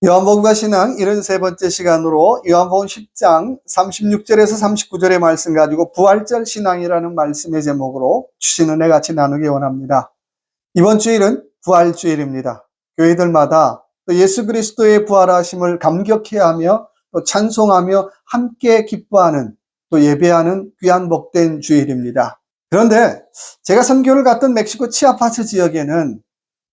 요한복음과 신앙 73번째 시간으로 요한복음 10장 36절에서 39절의 말씀 가지고 부활절 신앙이라는 말씀의 제목으로 주신 은혜 같이 나누기 원합니다. 이번 주일은 부활주일입니다. 교회들마다 또 예수 그리스도의 부활하심을 감격해하며 또 찬송하며 함께 기뻐하는 또 예배하는 귀한 복된 주일입니다. 그런데 제가 선교를 갔던 멕시코 치아파스 지역에는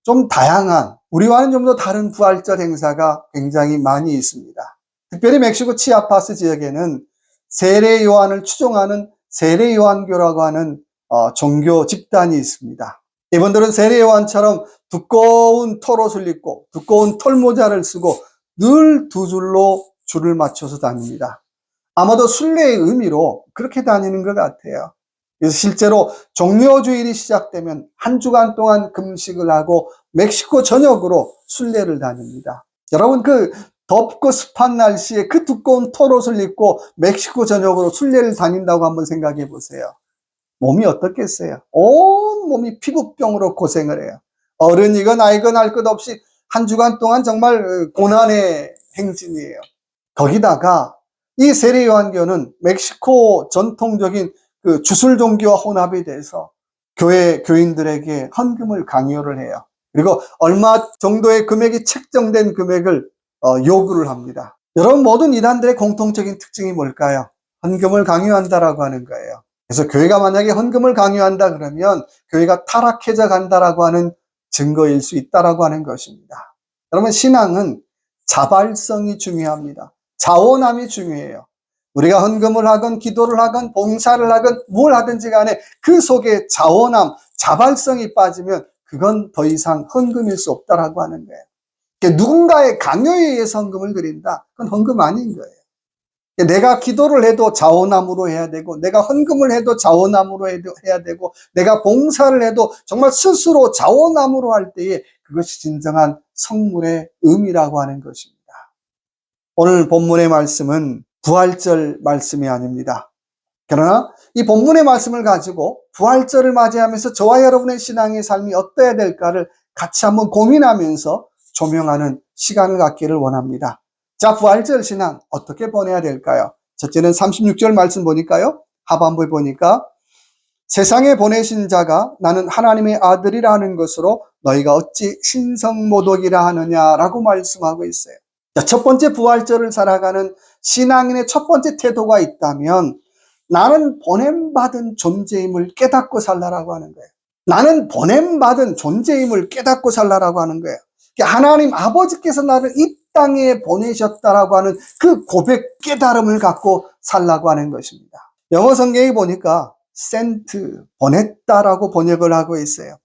좀 다양한, 우리와는 좀 더 다른 부활절 행사가 굉장히 많이 있습니다. 특별히 멕시코 치아파스 지역에는 세례 요한을 추종하는 세례 요한교라고 하는 종교 집단이 있습니다. 이분들은 세례 요한처럼 두꺼운 털옷을 입고 두꺼운 털모자를 쓰고 늘 두 줄로 줄을 맞춰서 다닙니다. 아마도 순례의 의미로 그렇게 다니는 것 같아요. 그래서 실제로 종료주일이 시작되면 한 주간 동안 금식을 하고 멕시코 전역으로 순례를 다닙니다. 여러분, 그 덥고 습한 날씨에 그 두꺼운 털옷을 입고 멕시코 전역으로 순례를 다닌다고 한번 생각해 보세요. 몸이 어떻겠어요? 온 몸이 피부병으로 고생을 해요. 어른이건 아이건 알 것 없이 한 주간 동안 정말 고난의 행진이에요. 거기다가 이 세례 요한교는 멕시코 전통적인 그 주술 종교와 혼합이 돼서 교회 교인들에게 헌금을 강요를 해요. 그리고 얼마 정도의 금액이 책정된 금액을 요구를 합니다. 여러분, 모든 이단들의 공통적인 특징이 뭘까요? 헌금을 강요한다라고 하는 거예요. 그래서 교회가 만약에 헌금을 강요한다 그러면 교회가 타락해져 간다라고 하는 증거일 수 있다라고 하는 것입니다. 여러분, 신앙은 자발성이 중요합니다. 자원함이 중요해요. 우리가 헌금을 하건 기도를 하건 봉사를 하건 뭘 하든지 간에 그 속에 자원함, 자발성이 빠지면 그건 더 이상 헌금일 수 없다라고 하는 거예요. 그러니까 누군가의 강요에 의해서 헌금을 드린다? 그건 헌금 아닌 거예요. 내가 기도를 해도 자원함으로 해야 되고, 내가 헌금을 해도 자원함으로 해야 되고, 내가 봉사를 해도 정말 스스로 자원함으로 할 때에 그것이 진정한 성물의 의미라고 하는 것입니다. 오늘 본문의 말씀은 부활절 말씀이 아닙니다. 그러나 이 본문의 말씀을 가지고 부활절을 맞이하면서 저와 여러분의 신앙의 삶이 어떠해야 될까를 같이 한번 고민하면서 조명하는 시간을 갖기를 원합니다. 자, 부활절 신앙 어떻게 보내야 될까요? 첫째는 36절 말씀 보니까요. 하반부에 보니까 세상에 보내신 자가 나는 하나님의 아들이라 하는 것으로 너희가 어찌 신성모독이라 하느냐라고 말씀하고 있어요. 자, 첫 번째 부활절을 살아가는 신앙인의 첫 번째 태도가 있다면 나는 보냄받은 존재임을 깨닫고 살라라고 하는 거예요. 나는 보냄받은 존재임을 깨닫고 살라라고 하는 거예요. 하나님 아버지께서 나를 이 땅에 보내셨다라고 하는 그 고백 깨달음을 갖고 살라고 하는 것입니다. 영어 성경에 보니까 sent, 보냈다라고 번역을 하고 있어요.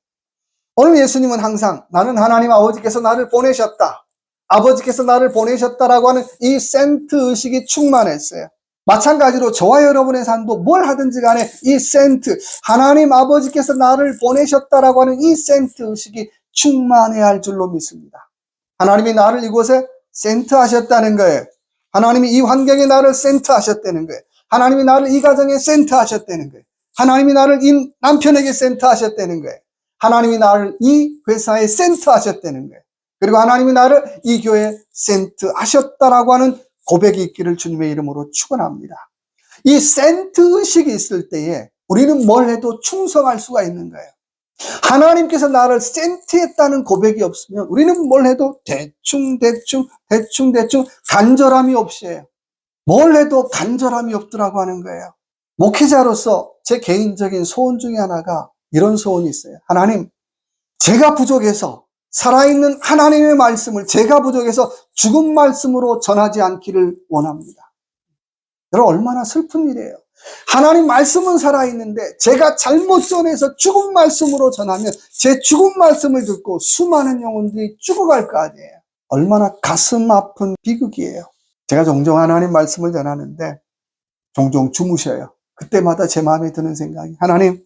오늘 예수님은 항상 나는 하나님 아버지께서 나를 보내셨다, 아버지께서 나를 보내셨다라고 하는 이 sent 의식이 충만했어요. 마찬가지로 저와 여러분의 삶도 뭘 하든지 간에 이 sent, 하나님 아버지께서 나를 보내셨다라고 하는 이 sent 의식이 충만해야 할 줄로 믿습니다. 하나님이 나를 이곳에 sent 하셨다는 거예요. 하나님이 이 환경에 나를 sent 하셨다는 거예요. 하나님이 나를 이 가정에 sent 하셨다는 거예요. 하나님이 나를 이 남편에게 sent 하셨다는 거예요. 하나님이 나를 이 회사에 sent 하셨다는 거예요. 그리고 하나님이 나를 이 교회에 sent 하셨다라고 하는 고백이 있기를 주님의 이름으로 축원합니다. 이 sent 의식이 있을 때에 우리는 뭘 해도 충성할 수가 있는 거예요. 하나님께서 나를 sent했다는 고백이 없으면 우리는 뭘 해도 대충 간절함이 없이 해요. 뭘 해도 간절함이 없더라고 하는 거예요. 목회자로서 제 개인적인 소원 중에 하나가 이런 소원이 있어요. 하나님, 제가 부족해서 살아있는 하나님의 말씀을 제가 부족해서 죽은 말씀으로 전하지 않기를 원합니다. 여러분, 얼마나 슬픈 일이에요. 하나님 말씀은 살아있는데 제가 잘못 전해서 죽은 말씀으로 전하면 제 죽은 말씀을 듣고 수많은 영혼들이 죽어갈 거 아니에요. 얼마나 가슴 아픈 비극이에요. 제가 종종 하나님 말씀을 전하는데 종종 주무셔요. 그때마다 제 마음에 드는 생각이, 하나님,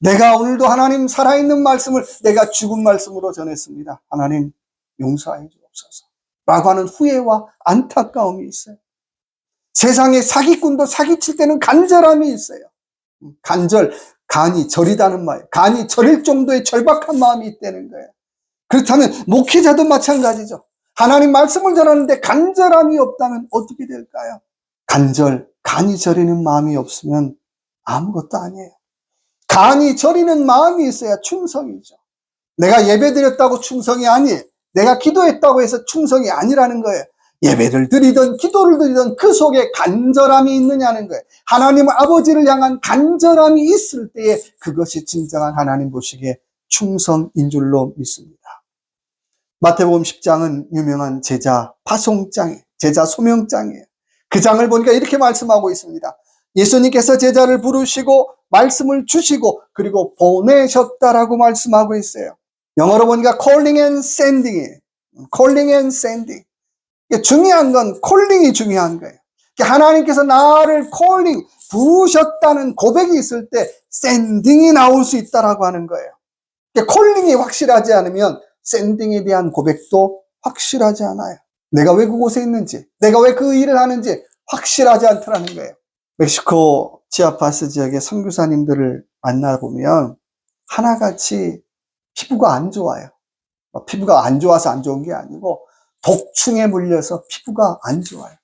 내가 오늘도 하나님 살아있는 말씀을 내가 죽은 말씀으로 전했습니다. 하나님 용서해 주옵소서 라고 하는 후회와 안타까움이 있어요. 세상에 사기꾼도 사기칠 때는 간절함이 있어요. 간이 저리다는 말, 간이 저릴 정도의 절박한 마음이 있다는 거예요. 그렇다면 목회자도 마찬가지죠. 하나님 말씀을 전하는데 간절함이 없다면 어떻게 될까요? 간이 저리는 마음이 없으면 아무것도 아니에요. 간이 저리는 마음이 있어야 충성이죠. 내가 예배드렸다고 충성이 아니에요. 내가 기도했다고 해서 충성이 아니라는 거예요. 예배를 드리든 기도를 드리든 그 속에 간절함이 있느냐는 거예요. 하나님 아버지를 향한 간절함이 있을 때에 그것이 진정한 하나님 보시기에 충성인 줄로 믿습니다. 마태복음 10장은 유명한 제자 파송장이에요. 제자 소명장이에요. 그 장을 보니까 이렇게 말씀하고 있습니다. 예수님께서 제자를 부르시고 말씀을 주시고 그리고 보내셨다라고 말씀하고 있어요. 영어로 보니까 calling and sending이에요. calling and sending. 중요한 건 콜링이 중요한 거예요. 하나님께서 나를 콜링, 부르셨다는 고백이 있을 때 샌딩이 나올 수 있다라고 하는 거예요. 콜링이 확실하지 않으면 샌딩에 대한 고백도 확실하지 않아요. 내가 왜 그곳에 있는지, 내가 왜 그 일을 하는지 확실하지 않더라는 거예요. 멕시코 치아파스 지역의 선교사님들을 만나보면 하나같이 피부가 안 좋아요. 피부가 안 좋아서 안 좋은 게 아니고 독충에 물려서 피부가 안 좋아요.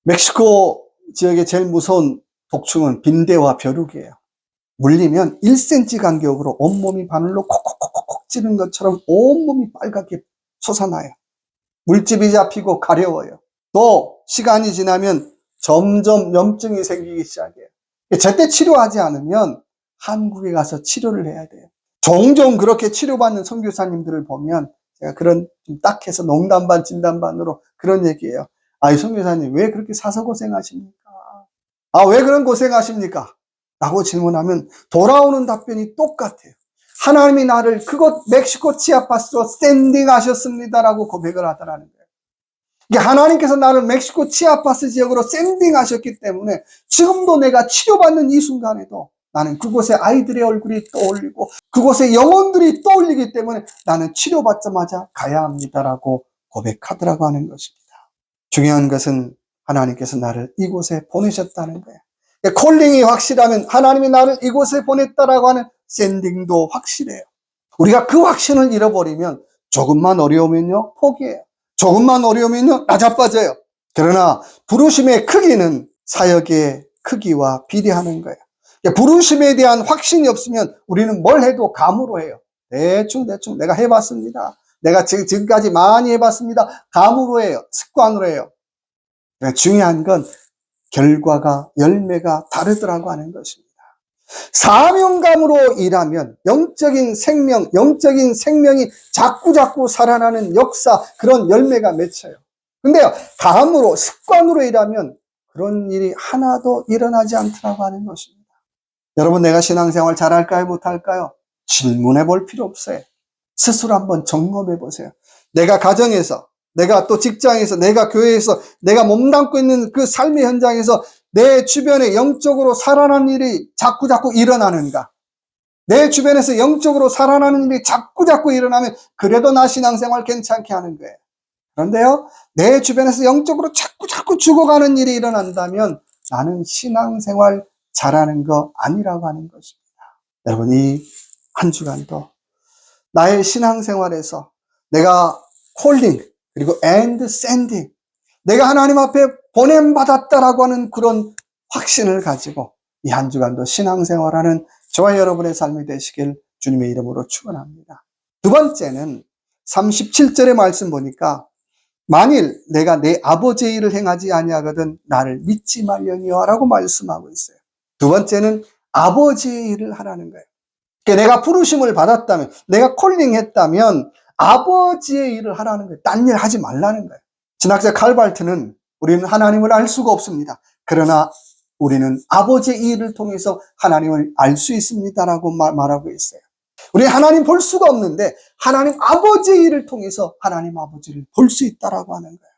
멕시코 지역의 제일 무서운 독충은 빈대와 벼룩이에요. 물리면 1cm 간격으로 온몸이 바늘로 콕콕콕콕 찌는 것처럼 온몸이 빨갛게 솟아나요. 물집이 잡히고 가려워요. 또 시간이 지나면 점점 염증이 생기기 시작해요. 제때 치료하지 않으면 한국에 가서 치료를 해야 돼요. 종종 그렇게 치료받는 선교사님들을 보면 제가 그런 좀 딱해서 농담 반 진담 반으로 그런 얘기예요. 이 선교사님 왜 그렇게 사서 고생하십니까? 왜 그런 고생하십니까? 라고 질문하면 돌아오는 답변이 똑같아요. 하나님이 나를 그곳 멕시코 치아파스로 샌딩하셨습니다라고 고백을 하더라는 거예요. 이게 하나님께서 나를 멕시코 치아파스 지역으로 샌딩하셨기 때문에 지금도 내가 치료받는 이 순간에도 나는 그곳에 아이들의 얼굴이 떠올리고 그곳에 영혼들이 떠올리기 때문에 나는 치료받자마자 가야 합니다라고 고백하더라고 하는 것입니다. 중요한 것은 하나님께서 나를 이곳에 보내셨다는 거예요. 콜링이 확실하면 하나님이 나를 이곳에 보냈다라고 하는 샌딩도 확실해요. 우리가 그 확신을 잃어버리면 조금만 어려우면요 포기해요. 조금만 어려우면요 나자빠져요. 그러나 부르심의 크기는 사역의 크기와 비례하는 거예요. 부르심에 대한 확신이 없으면 우리는 뭘 해도 감으로 해요. 대충 내가 해봤습니다. 내가 지금까지 많이 해봤습니다. 감으로 해요. 습관으로 해요. 중요한 건 결과가 열매가 다르더라고 하는 것입니다. 사명감으로 일하면 영적인 생명이 자꾸 살아나는 역사, 그런 열매가 맺혀요. 근데요, 감으로 습관으로 일하면 그런 일이 하나도 일어나지 않더라고 하는 것입니다. 여러분, 내가 신앙생활 잘할까요? 못할까요? 질문해 볼 필요 없어요. 스스로 한번 점검해 보세요. 내가 가정에서, 내가 또 직장에서, 내가 교회에서, 내가 몸담고 있는 그 삶의 현장에서 내 주변에 영적으로 살아나는 일이 자꾸 일어나는가? 내 주변에서 영적으로 살아나는 일이 자꾸 일어나면 그래도 나 신앙생활 괜찮게 하는 거예요. 그런데요, 내 주변에서 영적으로 자꾸 죽어가는 일이 일어난다면 나는 신앙생활 잘하는 거 아니라고 하는 것입니다. 여러분, 이 한 주간도 나의 신앙생활에서 내가 콜링 그리고 and sending, 내가 하나님 앞에 보냄받았다라고 하는 그런 확신을 가지고 이 한 주간도 신앙생활하는 저와 여러분의 삶이 되시길 주님의 이름으로 축원합니다. 두 번째는 37절의 말씀 보니까 만일 내가 내 아버지의 일을 행하지 아니하거든 나를 믿지 말려니와 라고 말씀하고 있어요. 두 번째는 아버지의 일을 하라는 거예요. 그러니까 내가 부르심을 받았다면, 내가 콜링했다면 아버지의 일을 하라는 거예요. 딴 일 하지 말라는 거예요. 신학자 칼발트는 우리는 하나님을 알 수가 없습니다. 그러나 우리는 아버지의 일을 통해서 하나님을 알 수 있습니다라고 말하고 있어요. 우리는 하나님 볼 수가 없는데 하나님 아버지의 일을 통해서 하나님 아버지를 볼 수 있다라고 하는 거예요.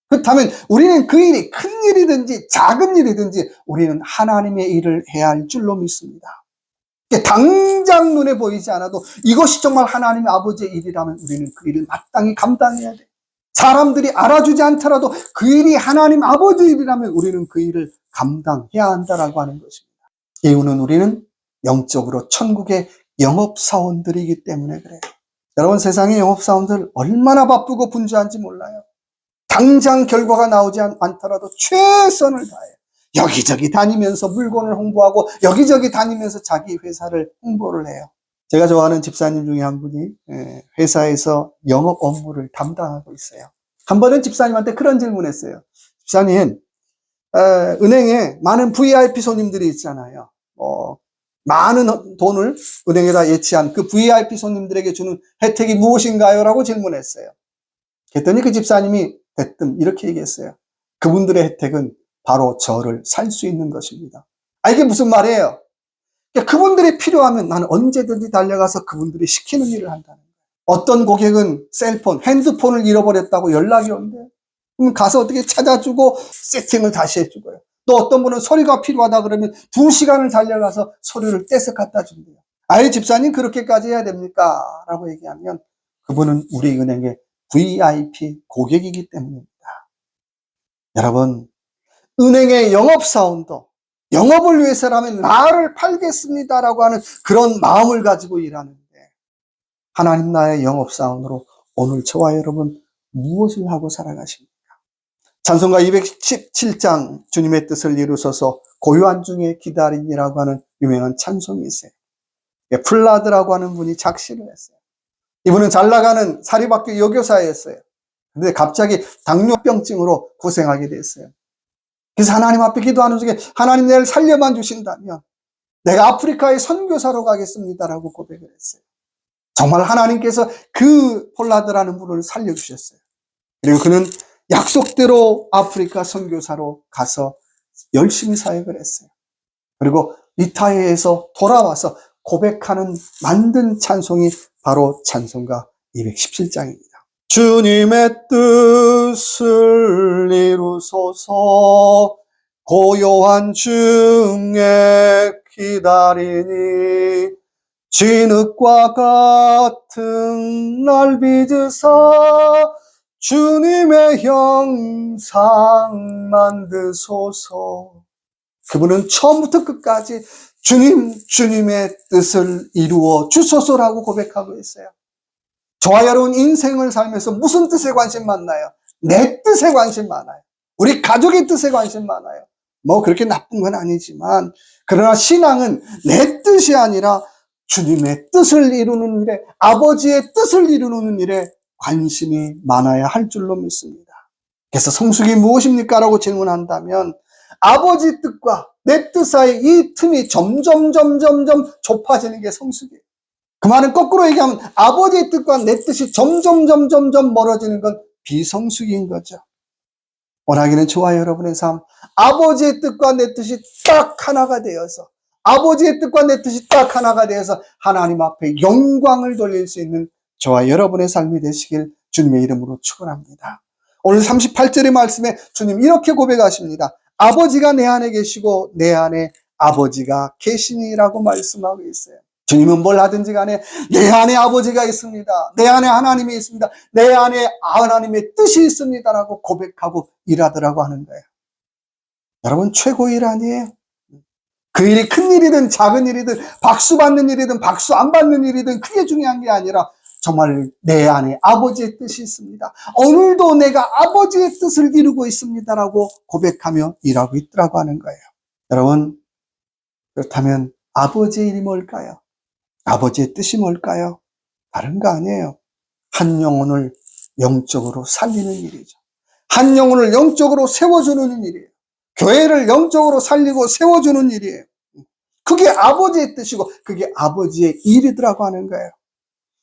그렇다면 우리는 그 일이 큰 일이든지 작은 일이든지 우리는 하나님의 일을 해야 할 줄로 믿습니다. 당장 눈에 보이지 않아도 이것이 정말 하나님 아버지의 일이라면 우리는 그 일을 마땅히 감당해야 돼. 사람들이 알아주지 않더라도 그 일이 하나님 아버지의 일이라면 우리는 그 일을 감당해야 한다라고 하는 것입니다. 이유는 우리는 영적으로 천국의 영업사원들이기 때문에 그래요. 여러분, 세상의 영업사원들 얼마나 바쁘고 분주한지 몰라요. 당장 결과가 나오지 않더라도 최선을 다해요. 여기저기 다니면서 물건을 홍보하고 여기저기 다니면서 자기 회사를 홍보를 해요. 제가 좋아하는 집사님 중에 한 분이 회사에서 영업 업무를 담당하고 있어요. 한 번은 집사님한테 그런 질문했어요. 집사님, 은행에 많은 VIP 손님들이 있잖아요. 많은 돈을 은행에다 예치한 그 VIP 손님들에게 주는 혜택이 무엇인가요? 라고 질문했어요. 그랬더니 그 집사님이 대뜸 이렇게 얘기했어요. 그분들의 혜택은 바로 저를 살 수 있는 것입니다. 이게 무슨 말이에요? 그러니까 그분들이 필요하면 나는 언제든지 달려가서 그분들이 시키는 일을 한다는 거예요. 어떤 고객은 셀폰, 핸드폰을 잃어버렸다고 연락이 온대요. 그럼 가서 어떻게 찾아주고 세팅을 다시 해주고요. 또 어떤 분은 서류가 필요하다 그러면 2시간을 달려가서 서류를 떼서 갖다 준대요. 아예 집사님 그렇게까지 해야 됩니까? 라고 얘기하면 그분은 우리 은행의 VIP 고객이기 때문입니다. 여러분, 은행의 영업사원도 영업을 위해서라면 나를 팔겠습니다라고 하는 그런 마음을 가지고 일하는데, 하나님 나의 영업사원으로 오늘 저와 여러분 무엇을 하고 살아가십니까? 찬송가 217장 주님의 뜻을 이루소서 고요한 중에 기다리니라고 하는 유명한 찬송이 있어요. 플라드라고 하는 분이 작시를 했어요. 이분은 잘 나가는 사립학교 여교사였어요. 근데 갑자기 당뇨병증으로 고생하게 됐어요. 그래서 하나님 앞에 기도하는 중에 하나님 나를 살려만 주신다면 내가 아프리카의 선교사로 가겠습니다라고 고백을 했어요. 정말 하나님께서 그 폴라드라는 분을 살려주셨어요. 그리고 그는 약속대로 아프리카 선교사로 가서 열심히 사역을 했어요. 그리고 리타이어에서 돌아와서 고백하는 만든 찬송이 바로 찬송가 217장입니다. 주님의 뜻을 이루소서 고요한 중에 기다리니 진흙과 같은 날 빚으사 주님의 형상 만드소서. 그분은 처음부터 끝까지 주님의 뜻을 이루어 주소서라고 고백하고 있어요. 저와 여러분 인생을 살면서 무슨 뜻에 관심 많나요? 내 뜻에 관심 많아요. 우리 가족의 뜻에 관심 많아요. 뭐 그렇게 나쁜 건 아니지만, 그러나 신앙은 내 뜻이 아니라 주님의 뜻을 이루는 일에, 아버지의 뜻을 이루는 일에 관심이 많아야 할 줄로 믿습니다. 그래서 성숙이 무엇입니까? 라고 질문한다면 아버지 뜻과 내 뜻 사이 이 틈이 점점 좁아지는 게 성숙이에요. 그 말은 거꾸로 얘기하면 아버지의 뜻과 내 뜻이 점점 멀어지는 건 비성숙인 거죠. 원하기는 저와 여러분의 삶, 아버지의 뜻과 내 뜻이 딱 하나가 되어서, 아버지의 뜻과 내 뜻이 딱 하나가 되어서 하나님 앞에 영광을 돌릴 수 있는 저와 여러분의 삶이 되시길 주님의 이름으로 축원합니다. 오늘 38절의 말씀에 주님 이렇게 고백하십니다. 아버지가 내 안에 계시고 내 안에 아버지가 계시니라고 말씀하고 있어요. 주님은 뭘 하든지 간에 내 안에 아버지가 있습니다. 내 안에 하나님이 있습니다. 내 안에 하나님의 뜻이 있습니다라고 고백하고 일하더라고 하는 거예요. 여러분, 최고의 일 아니에요? 그 일이 큰 일이든 작은 일이든 박수 받는 일이든 박수 안 받는 일이든 그게 중요한 게 아니라 정말 내 안에 아버지의 뜻이 있습니다. 오늘도 내가 아버지의 뜻을 이루고 있습니다라고 고백하며 일하고 있더라고 하는 거예요. 여러분, 그렇다면 아버지의 일이 뭘까요? 아버지의 뜻이 뭘까요? 다른 거 아니에요. 한 영혼을 영적으로 살리는 일이죠. 한 영혼을 영적으로 세워주는 일이에요. 교회를 영적으로 살리고 세워주는 일이에요. 그게 아버지의 뜻이고 그게 아버지의 일이더라고 하는 거예요.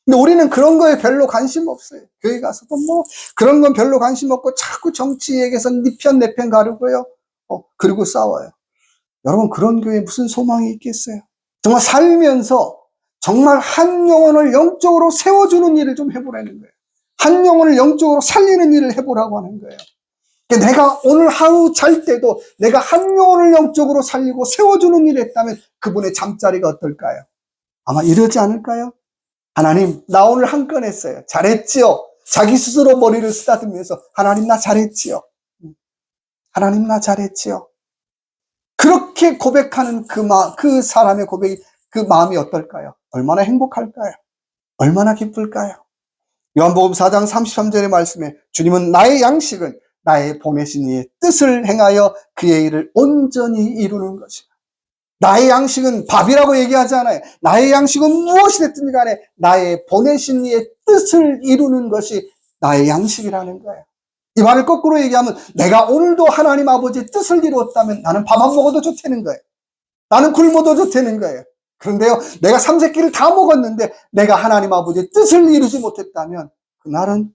근데 우리는 그런 거에 별로 관심 없어요. 교회 가서도 뭐 그런 건 별로 관심 없고 자꾸 정치 얘기해서 네 편 내 편 가르고요. 그리고 싸워요. 여러분, 그런 교회에 무슨 소망이 있겠어요? 정말 살면서 정말 한 영혼을 영적으로 세워주는 일을 좀 해보라는 거예요. 한 영혼을 영적으로 살리는 일을 해보라고 하는 거예요. 내가 오늘 하루 잘 때도 내가 한 영혼을 영적으로 살리고 세워주는 일을 했다면 그분의 잠자리가 어떨까요? 아마 이러지 않을까요? 하나님, 나 오늘 한 건 했어요. 잘했지요? 자기 스스로 머리를 쓰다듬으면서 하나님, 나 잘했지요? 하나님, 나 잘했지요? 그렇게 고백하는 그 사람의 고백이, 그 마음이 어떨까요? 얼마나 행복할까요? 얼마나 기쁠까요? 요한복음 4장 33절의 말씀에 주님은 나의 양식은 나의 보내신 이의 뜻을 행하여 그의 일을 온전히 이루는 것이다. 나의 양식은 밥이라고 얘기하지 않아요. 나의 양식은 무엇이 됐든 간에 나의 보내신 이의 뜻을 이루는 것이 나의 양식이라는 거예요. 이 말을 거꾸로 얘기하면 내가 오늘도 하나님 아버지의 뜻을 이루었다면 나는 밥 안 먹어도 좋다는 거예요. 나는 굶어도 좋다는 거예요. 그런데요, 내가 삼세끼를 다 먹었는데 내가 하나님 아버지의 뜻을 이루지 못했다면 그날은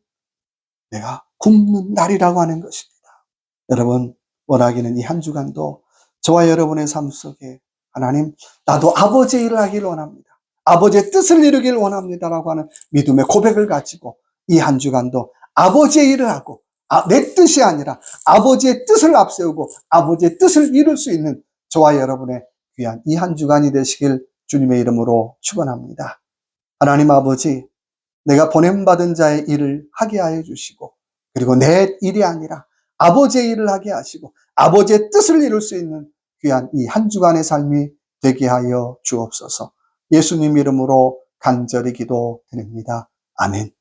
내가 굶는 날이라고 하는 것입니다. 여러분, 원하기는 이 한 주간도 저와 여러분의 삶 속에 하나님, 나도 아버지의 일을 하기를 원합니다. 아버지의 뜻을 이루기를 원합니다라고 하는 믿음의 고백을 가지고 이 한 주간도 아버지의 일을 하고 내 뜻이 아니라 아버지의 뜻을 앞세우고 아버지의 뜻을 이룰 수 있는 저와 여러분의 귀한 이 한 주간이 되시길 주님의 이름으로 축원합니다. 하나님 아버지, 내가 보냄받은 자의 일을 하게 하여 주시고 그리고 내 일이 아니라 아버지의 일을 하게 하시고 아버지의 뜻을 이룰 수 있는 귀한 이 한 주간의 삶이 되게 하여 주옵소서. 예수님 이름으로 간절히 기도드립니다. 아멘.